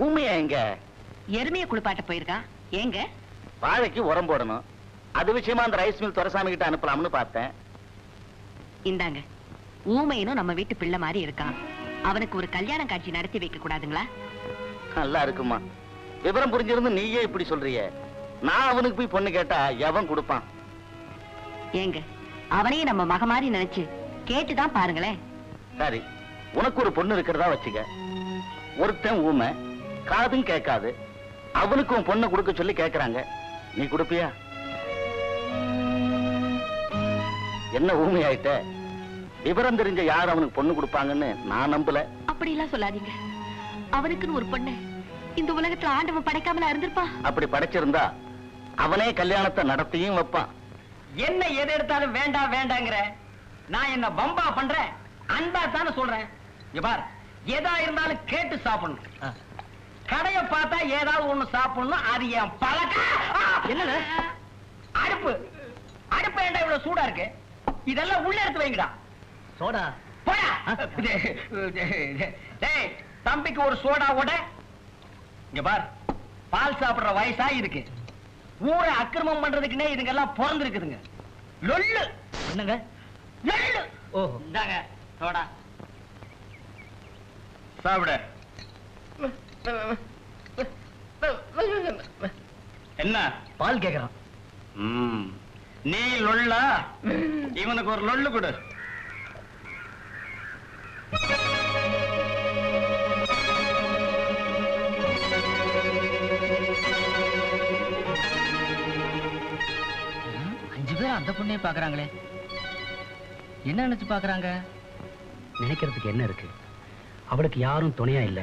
ஊமையா எங்க? எருமைய குளிப்பாட்ட போயிருக்கான். ஏங்க? வாழைக்கு உரம் போடணும். அது விஷயமா அந்த ரைஸ் மில் துரைசாமி கிட்ட அனுப்பலாம்னு பார்த்தேன். இந்தாங்க. ஊமையனும் நம்ம வீட்டு பிள்ளை மாதிரி இருக்கான். அவனுக்கு ஒரு கல்யாண காட்சி நடத்தி வைக்க கூடாதுங்களா? நல்லா இருக்குமா. விவரம் புரிஞ்சிருந்து நீயே இப்படி சொல்றிய. நான் அவனுக்கு போய் பொண்ணு கேட்டா எவன் கொடுப்பான்? ஏங்க, அவனையும் நம்ம மக மாதிரி நினைச்சு கேட்டுதான் பாருங்களேன். சரி, உனக்கு ஒரு பொண்ணு இருக்கிறதா வச்சுக்க. ஒருத்தன் ஊமை, காதும் கேட்காது. அவனுக்கும் பொண்ணு கொடுக்க சொல்லி கேட்கறாங்க. நீ கொடுப்பியா? என்ன ஊமை ஆயிட்ட? விவரம் தெரிஞ்ச யார் அவனுக்கு பொண்ணு கொடுப்பாங்கன்னு நான் நம்பல. அப்படி எல்லாம் சொல்லாதீங்க. அவனுக்குன்னு ஒரு பொண்ணு இந்த உலகத்துல ஆண்டவன் படைக்காமல இருந்திருப்பா. அப்படி படைச்சிருந்தா அவனே கல்யாணத்தை நடத்தியும் வைப்பான். என்ன எது எடுத்தாலும் வேண்டாம் வேண்டாங்கிற? நான் என்ன பம்பா பண்றேன்? அன்பா தானே சொல்றேன். பார், எதா இருந்தாலும் கேட்டு சாப்பிடணும். கடைய பார்த்தா ஏதாவது ஒண்ணு சாப்பிடணும். அது என் பழக்கம். என்ன அடுப்பு அடுப்பு ஏண்டா இவ்வளவு சூடா இருக்கு? இதெல்லாம் உள்ள எடுத்து வைங்கடா. சோடா போடா. டேய், தம்பிக்கு ஒரு சோடா ஓட. இங்க பார், பால் சாப்பிடுற வயசா இருக்கு. ஊரை அக்கிரமம் பண்றதுக்குன்னே இதுங்கெல்லாம் பிறந்திருக்குதுங்க. லொல்லு என்னங்க? லொல்லு. ஓஹோ, இந்தாங்க சோடா சாப்பிட. என்ன பால் கேக்குறான்? நீ லொல்லா? இவனுக்கு ஒரு லொல்லு கொடு. அந்த பொண்ணே பாக்குறாங்களே, என்ன நினைச்சு பாக்குறாங்க? நினைக்கிறதுக்கு என்ன இருக்கு? அவளுக்கு யாரும் துணையா இல்ல.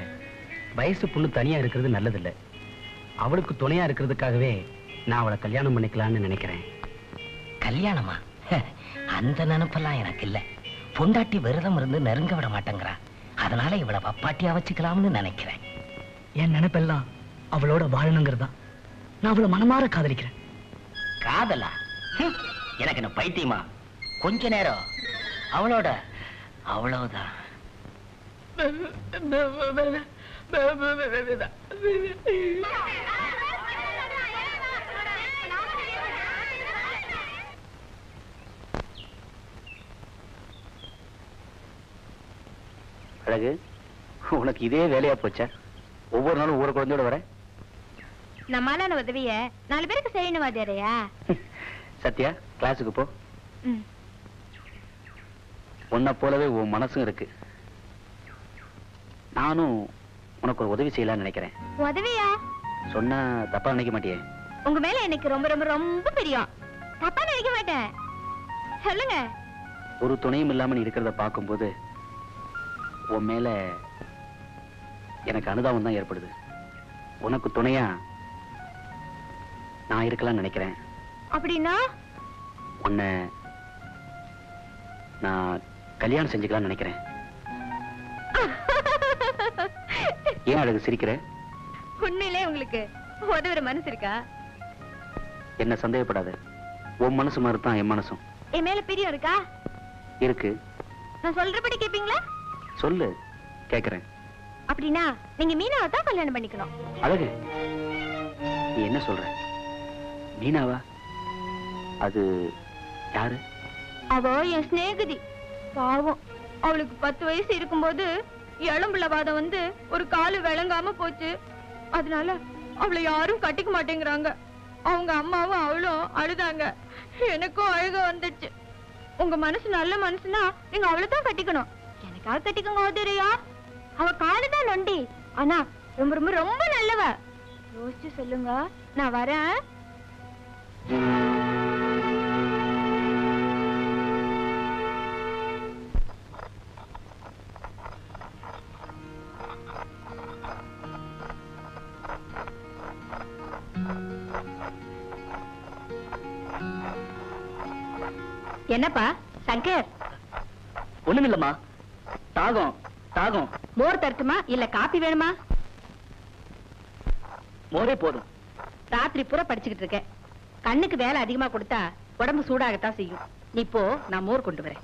வயசு பொண்ணு தனியா இருக்கிறது நல்லதில்ல. அவளுக்கு துணையா இருக்கிறதுக்காகவே நான் அவளை கல்யாணம் பண்ணிக்கலாம்னு நினைக்கிறேன். கல்யாணமா? அந்த நினைப்பெல்லாம் எனக்கு இல்ல. பொண்டாட்டி விரதம் இருந்து நெருங்க விட மாட்டேங்கிறா. அதனால இவளை வப்பாட்டியா வச்சுக்கலாம்னு நினைக்கிறேன். என் நினைப்பெல்லாம் அவளோட வாழணுங்கிறதா. நான் அவளை மனமாற காதலிக்கிறேன். காதலா? எனக்கு என்ன பைத்தியமா? கொஞ்ச நேரம் அவளோட அவ்வளவுதான். அழகு, உனக்கு இதே வேலையா போச்சா? ஒவ்வொரு நாளும் ஒவ்வொரு குழந்தையோட வர. நம்மளான உதவிய 4 பேருக்கு செய்யணும் வாத்தியாரையா? சத்யா, கிளாஸுக்கு போ. உன்னை போலவே உன் மனசும் இருக்கு. நானும் உனக்கு ஒரு உதவி செய்யலாம்னு நினைக்கிறேன். உதவியா? சொன்னா தப்பா நினைக்க மாட்டியே? உங்க மேல எனக்கு ரொம்ப ரொம்ப ரொம்ப பிரியம். தப்பா நினைக்க மாட்டேன். சொல்லுங்க. ஒரு துணையும் இல்லாம நீ இருக்கிறத பார்க்கும்போது உன் மேல எனக்கு அனுதாபம் தான் ஏற்படுது. உனக்கு துணையா நான் இருக்கலாம்னு நினைக்கிறேன். அப்படின்னா உன்னை நான் கல்யாணம் செஞ்சுக்கலாம்னு நினைக்கிறேன். ஏன் அழகு சிரிக்கிற? உண்மையிலே உங்களுக்கு உதவுற மனசு இருக்கா? என்ன சந்தேகப்படாத. உன் மனசு மாதிரி தான் என் மனசும். என் மேல பிரியம் இருக்கா? இருக்கு. நான் சொல்றபடி கேப்பீங்களா? சொல்லு, கேக்குறேன். அப்படின்னா நீங்க மீனாவை தான் கல்யாணம் பண்ணிக்கணும். அழகு, நீ என்ன சொல்ற? மீனாவா? அது யாரு? அவ என் சிநேகிதி. பாவம், அவளுக்கு 10 வயசு இருக்கும்போது எலும்புலவாதம் வந்து ஒரு காலு விளங்காம போச்சு. அதனால அவளை யாரும் கட்டிக்க மாட்டேங்கிறாங்க. அவங்க அம்மாவும் அவளும் அழுதாங்க. எனக்கும் அழுக வந்துச்சு. உங்க மனசு நல்ல மனசுனா நீங்க அவளை தான் கட்டிக்கணும். எனக்காக கட்டிக்கோங்க ஓதரையா. அவ காலுதான் நொண்டி, ஆனா ரொம்ப ரொம்ப ரொம்ப நல்லவ. யோசிச்சு சொல்லுங்க, நான் வரேன். என்னப்பா சங்கர்? ஒண்ணுமில்லம்மா, தாகம் தாகம். மோர் தரட்டுமா இல்ல காப்பி வேணுமா? மோரே போதும். ராத்திரி பூரா படிச்சுக்கிட்டு இருக்க. கண்ணுக்கு வேலை அதிகமா கொடுத்தா உடம்பு சூடாகத்தான் செய்யும். நீ போ, நான் மோர் கொண்டு வரேன்.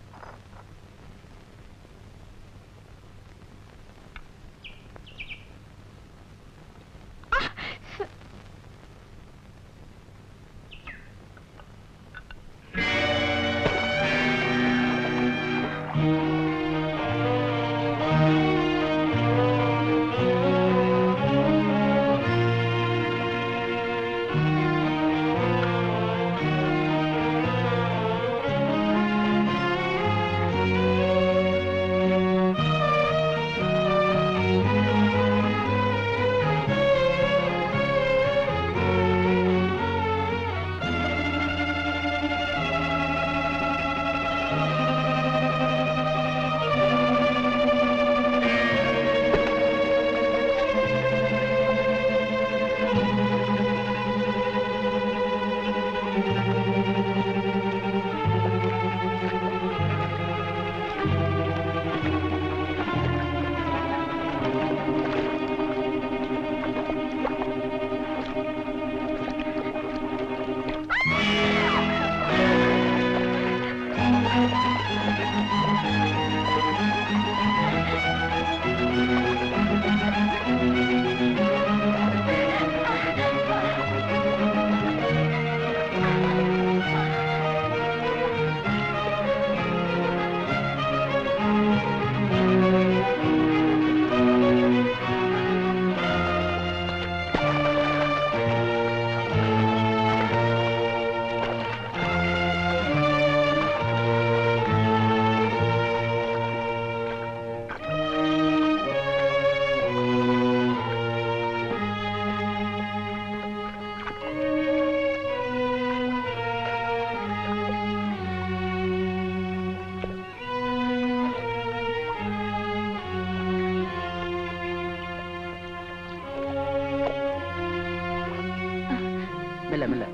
மெல்ல மெல்ல.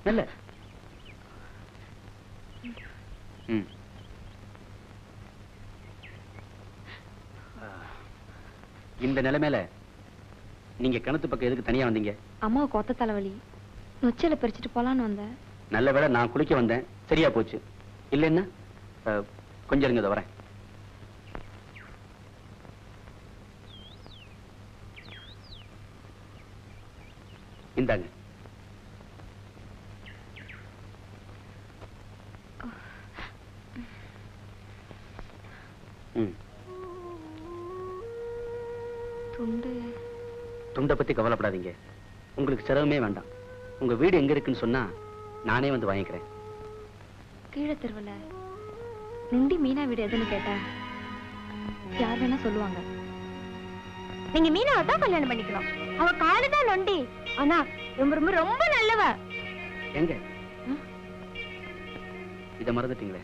மெல்ல. இந்த நிலைமையில நீங்க கிணத்து பக்கம் எதுக்கு தனியா வந்தீங்க? அம்மாவுக்கு ஒத்த தலைவலி, நொச்சல பறிச்சுட்டு போலான்னு வந்தேன். நல்ல வேளை நான் குளிக்க வந்தேன், சரியா போச்சு. இல்லைன்னா கொஞ்சம் இருங்க, வரேன். இந்தாங்க. துண்டை பத்தி கவலைப்படாதீங்க, உங்களுக்கு சிரமமே வேண்டாம். உங்க வீடு எங்க இருக்குன்னு சொன்னா நானே வந்து வாங்கிக்கிறேன். கீழே தெருவுல நொண்டி மீனா வீடு எதுன்னு கேட்டேன், யார் வேணா சொல்லுவாங்க. நீங்க மீனாவை தான் கல்யாணம் பண்ணிக்கணும். அவ காலுதான் நொண்டி, ஆனா ரொம்ப ரொம்ப ரொம்ப நல்லவ. எங்க இத மறந்துட்டீங்களே?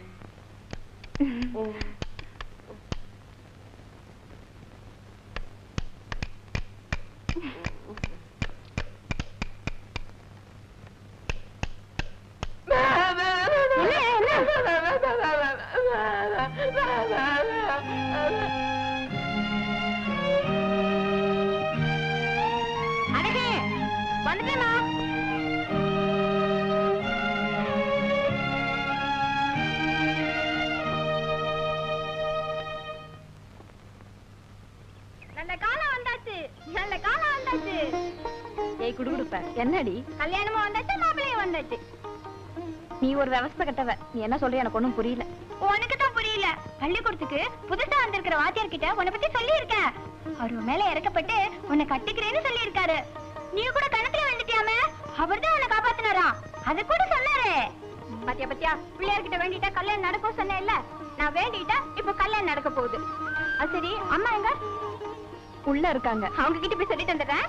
என்னடி கல்யாணமும் வந்தாச்சு, மாப்பிள்ளையும் வந்தாச்சு. நீ ஒரு விவசாய கட்டவ, நீ என்ன சொல்ற எனக்கு ஒண்ணும் புரியல. உனக்கு தான் புரியல. பள்ளிக்கூடத்துக்கு புதுசா வந்திருக்கிற வாத்தியார் கிட்ட உன்னை பத்தி சொல்லி இருக்கேன். அவர் மேல இறக்கப்பட்டு உன்னை கட்டிக்கிறேன்னு சொல்லி இருக்காரு. நீ கூட கணக்குல வந்துட்டியாமே, அவர் தான் உன்னை காப்பாத்தினாரா, அது கூட சொன்னாரு. பாத்தியா பாத்தியா, பிள்ளையார்கிட்ட வேண்டிட்டா கல்யாணம் நடக்கும் சொன்னேன் இல்ல, நான் வேண்டிட்டா இப்ப கல்யாணம் நடக்க போகுது. சரி, அம்மா எங்க? உள்ள இருக்காங்க, அவங்க கிட்ட போய் சொல்லிட்டு வந்துடுறேன்.